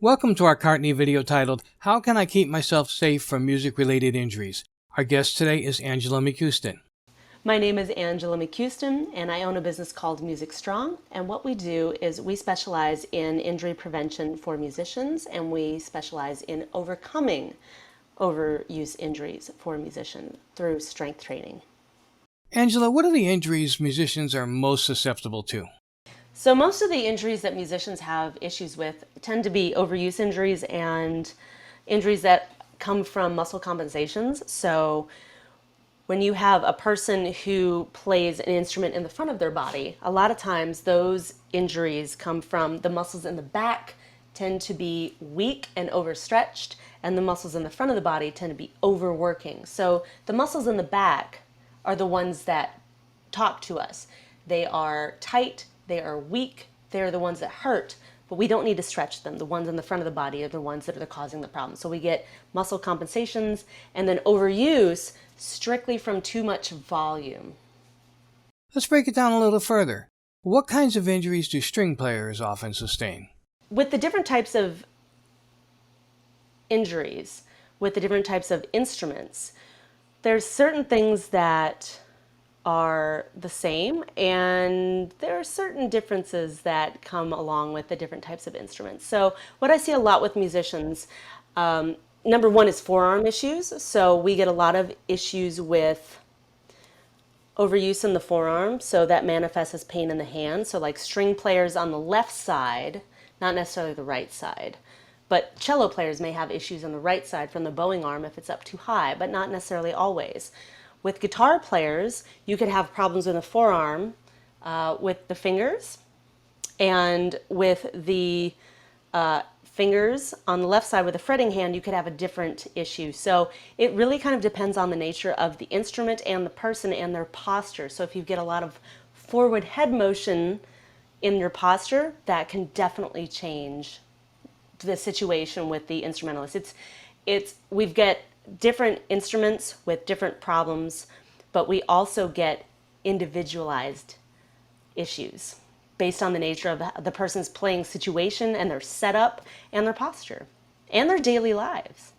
Welcome to our Cartne video titled, How Can I Keep Myself Safe from Music-Related Injuries? Our guest today is Angela McHouston. My name is Angela McHouston, and I own a business called Music Strong. And what we do is we specialize in injury prevention for musicians, and we specialize in overcoming overuse injuries for musicians through strength training. Angela, what are the injuries musicians are most susceptible to? So most of the injuries that musicians have issues with tend to be overuse injuries and injuries that come from muscle compensations. So when you have a person who plays an instrument in the front of their body, a lot of times those injuries come from the muscles in the back tend to be weak and overstretched, and the muscles in the front of the body tend to be overworking. So the muscles in the back are the ones that talk to us. They are tight, they are weak, they're the ones that hurt, but we don't need to stretch them. The ones in the front of the body are the ones that are causing the problem. So we get muscle compensations and then overuse strictly from too much volume. Let's break it down a little further. What kinds of injuries do string players often sustain? With the different types of injuries, with the different types of instruments, there's certain things that are the same, and there are certain differences that come along with the different types of instruments. So what I see a lot with musicians, number one is forearm issues. So we get a lot of issues with overuse in the forearm, so that manifests as pain in the hand. So like string players on the left side, not necessarily the right side, but cello players may have issues on the right side from the bowing arm if it's up too high, but not necessarily always. With guitar players, you could have problems in the forearm with the fingers, and with the fingers on the left side with the fretting hand, you could have a different issue. So it really kind of depends on the nature of the instrument and the person and their posture. So if you get a lot of forward head motion in your posture, that can definitely change the situation with the instrumentalist. We've got different instruments with different problems, but we also get individualized issues based on the nature of the person's playing situation and their setup and their posture and their daily lives.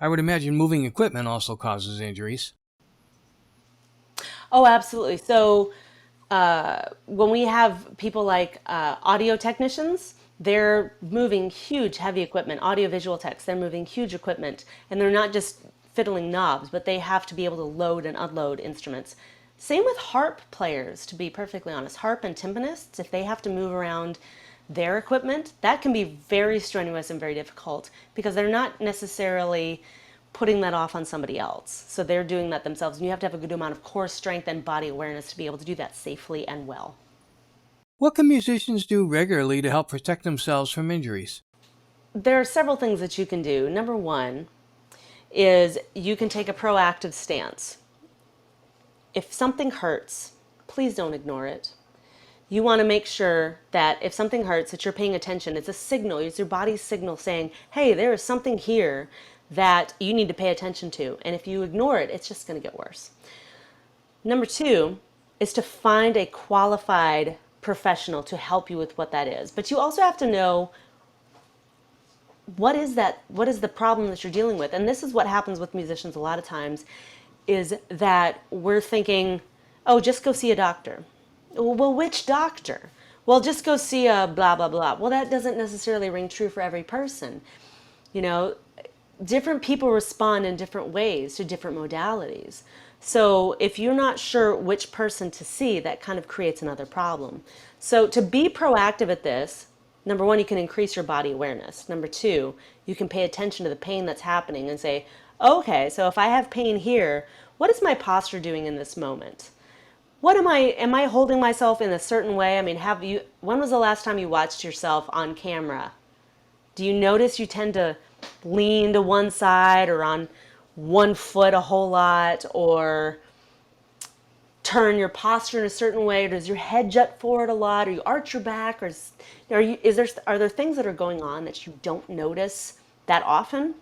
I would imagine moving equipment also causes injuries. Oh, absolutely. So when we have people like audio technicians, they're moving huge heavy equipment, audiovisual techs, they're moving huge equipment, and they're not just fiddling knobs, but they have to be able to load and unload instruments. Same with harp players, to be perfectly honest. Harp and timpanists, if they have to move around their equipment, that can be very strenuous and very difficult because they're not necessarily putting that off on somebody else. So they're doing that themselves, and you have to have a good amount of core strength and body awareness to be able to do that safely and well. What can musicians do regularly to help protect themselves from injuries? There are several things that you can do. Number one is you can take a proactive stance. If something hurts, please don't ignore it. You want to make sure that if something hurts, that you're paying attention. It's a signal. It's your body's signal saying, hey, there is something here that you need to pay attention to. And if you ignore it, it's just going to get worse. Number two is to find a qualified professional to help you with what that is. But you also have to know what is the problem that you're dealing with. And this is what happens with musicians a lot of times, is that we're thinking, oh, just go see a doctor. Well, which doctor? Well, just go see a blah, blah, blah. Well, that doesn't necessarily ring true for every person. You know, different people respond in different ways to different modalities. So if you're not sure which person to see, that kind of creates another problem. So to be proactive at this, number one, you can increase your body awareness. Number two, you can pay attention to the pain that's happening and say, okay, so if I have pain here, what is my posture doing in this moment? Am I holding myself in a certain way? I mean, when was the last time you watched yourself on camera? Do you notice you tend to lean to one side or on one foot a whole lot, or turn your posture in a certain way, or does your head jut forward a lot, or you arch your back, or are there things that are going on that you don't notice that often?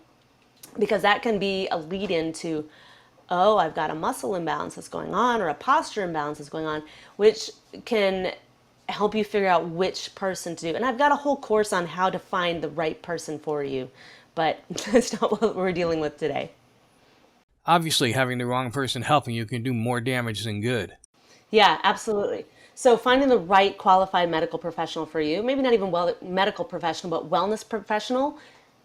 Because that can be a lead into, oh, I've got a muscle imbalance that's going on, or a posture imbalance that's going on, which can help you figure out which person to do. And I've got a whole course on how to find the right person for you, but that's not what we're dealing with today. Obviously, having the wrong person helping you can do more damage than good. Yeah, absolutely. So finding the right qualified medical professional for you, maybe not even medical professional, but wellness professional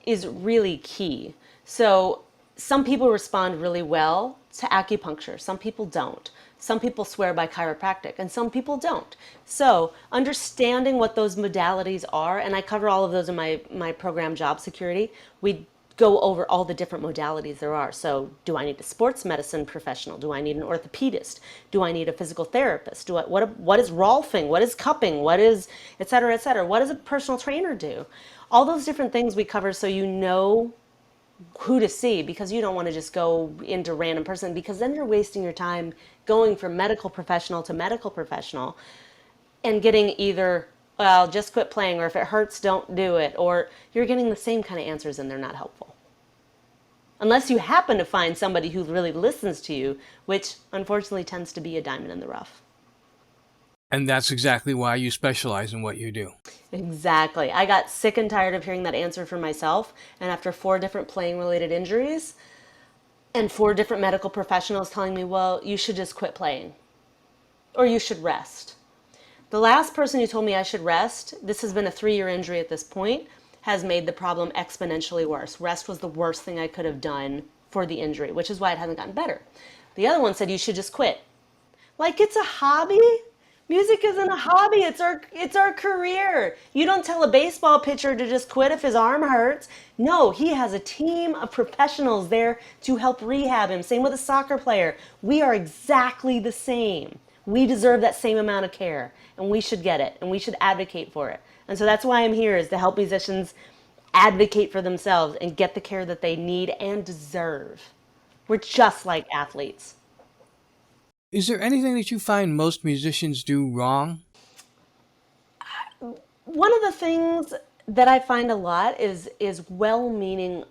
is really key. So some people respond really well to acupuncture, some people don't. Some people swear by chiropractic and some people don't. So understanding what those modalities are, and I cover all of those in my program Job Security, we go over all the different modalities there are. So do I need a sports medicine professional? Do I need an orthopedist? Do I need a physical therapist? What is rolfing? What is cupping? What is et cetera, et cetera? What does a personal trainer do? All those different things we cover so you know who to see, because you don't want to just go into random person, because then you're wasting your time going from medical professional to medical professional and getting either, well, just quit playing, or if it hurts, don't do it, or you're getting the same kind of answers and they're not helpful. Unless you happen to find somebody who really listens to you, which unfortunately tends to be a diamond in the rough. And that's exactly why you specialize in what you do. Exactly. I got sick and tired of hearing that answer for myself. And after 4 different playing related injuries and 4 different medical professionals telling me, well, you should just quit playing or you should rest. The last person who told me I should rest, this has been a 3-year injury at this point, has made the problem exponentially worse. Rest was the worst thing I could have done for the injury, which is why it hasn't gotten better. The other one said you should just quit. Like it's a hobby? Music isn't a hobby. It's our career. You don't tell a baseball pitcher to just quit if his arm hurts. No, he has a team of professionals there to help rehab him. Same with a soccer player. We are exactly the same. We deserve that same amount of care, and we should get it, and we should advocate for it. And so that's why I'm here, is to help musicians advocate for themselves and get the care that they need and deserve. We're just like athletes. Is there anything that you find most musicians do wrong? One of the things that I find a lot is well-meaning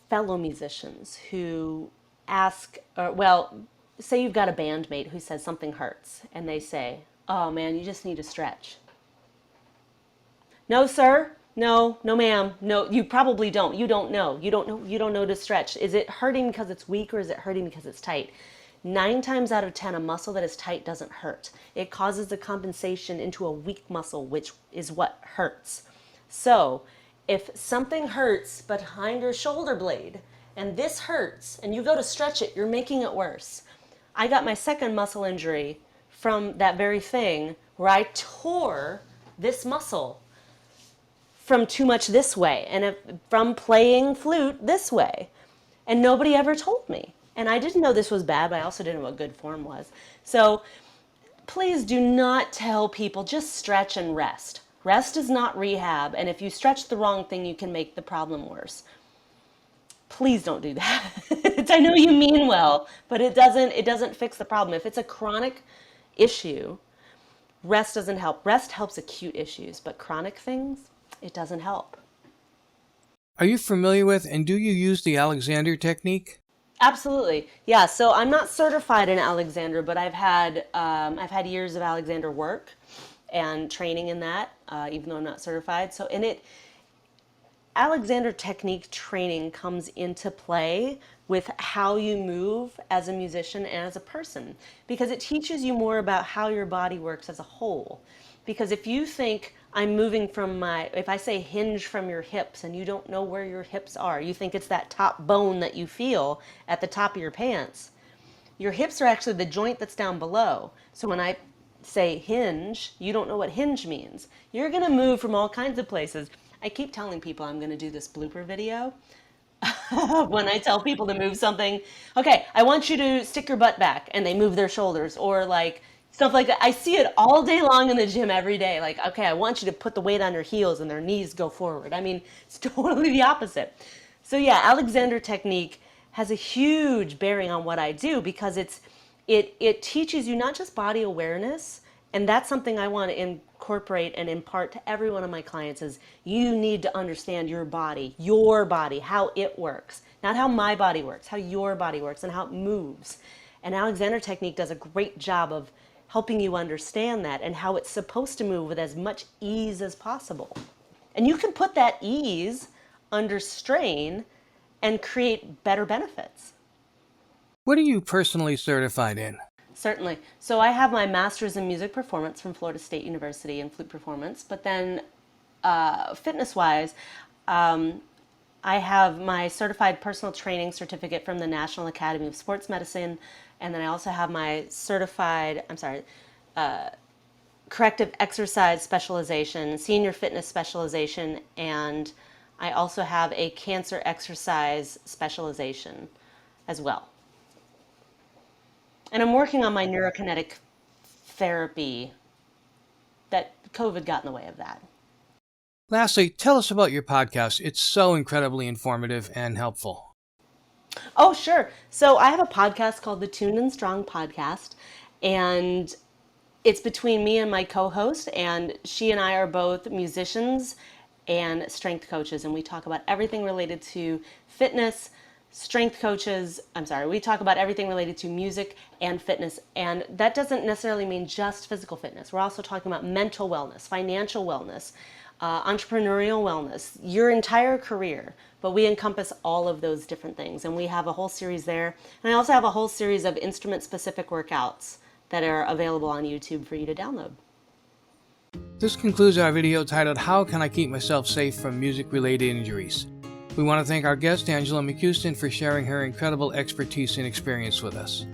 fellow musicians who ask, or well, say you've got a bandmate who says something hurts, and they say, "Oh man, you just need to stretch." No, sir. No, no, ma'am. No, you probably don't. You don't know. You don't know. You don't know to stretch. Is it hurting because it's weak, or is it hurting because it's tight? 9 times out of 10, a muscle that is tight doesn't hurt. It causes a compensation into a weak muscle, which is what hurts. So if something hurts behind your shoulder blade and this hurts and you go to stretch it, you're making it worse. I got my second muscle injury from that very thing, where I tore this muscle from too much this way and from playing flute this way. And nobody ever told me. And I didn't know this was bad, but I also didn't know what good form was. So please do not tell people just stretch and rest. Rest is not rehab, and if you stretch the wrong thing, you can make the problem worse. Please don't do that. I know you mean well, but it doesn't fix the problem. If it's a chronic issue, rest doesn't help. Rest helps acute issues, but chronic things, it doesn't help. Are you familiar with and do you use the Alexander technique? Absolutely, yeah. So I'm not certified in Alexander, but I've had years of Alexander work and training in that, even though I'm not certified. So in it, Alexander technique training comes into play with how you move as a musician and as a person, because it teaches you more about how your body works as a whole. Because if you think I'm moving if I say hinge from your hips and you don't know where your hips are, you think it's that top bone that you feel at the top of your pants. Your hips are actually the joint that's down below. So when I say hinge, you don't know what hinge means. You're gonna move from all kinds of places. I keep telling people I'm gonna do this blooper video when I tell people to move something. Okay, I want you to stick your butt back, and they move their shoulders, or like stuff like that. I see it all day long in the gym every day. Like, okay, I want you to put the weight on your heels and their knees go forward. I mean, it's totally the opposite. So yeah, Alexander technique has a huge bearing on what I do, because it teaches you not just body awareness, and that's something I want to incorporate and impart to every one of my clients, is you need to understand your body, how it works. Not how my body works, how your body works and how it moves. And Alexander technique does a great job of helping you understand that and how it's supposed to move with as much ease as possible. And you can put that ease under strain and create better benefits. What are you personally certified in? Certainly. So I have my master's in music performance from Florida State University in flute performance, but then fitness-wise, I have my certified personal training certificate from the National Academy of Sports Medicine, and then I also have my corrective exercise specialization, senior fitness specialization, and I also have a cancer exercise specialization as well. And I'm working on my neurokinetic therapy that COVID got in the way of that. Lastly, tell us about your podcast. It's so incredibly informative and helpful. Oh, sure. So I have a podcast called the Tuned and Strong Podcast, and it's between me and my co-host, and she and I are both musicians and strength coaches, and we talk about everything related to fitness, we talk about everything related to music and fitness, and that doesn't necessarily mean just physical fitness. We're also talking about mental wellness, financial wellness, entrepreneurial wellness, your entire career, but we encompass all of those different things, and we have a whole series there. And I also have a whole series of instrument-specific workouts that are available on YouTube for you to download. This concludes our video titled, How Can I Keep Myself Safe from Music-Related Injuries? We want to thank our guest, Angela McHouston, for sharing her incredible expertise and experience with us.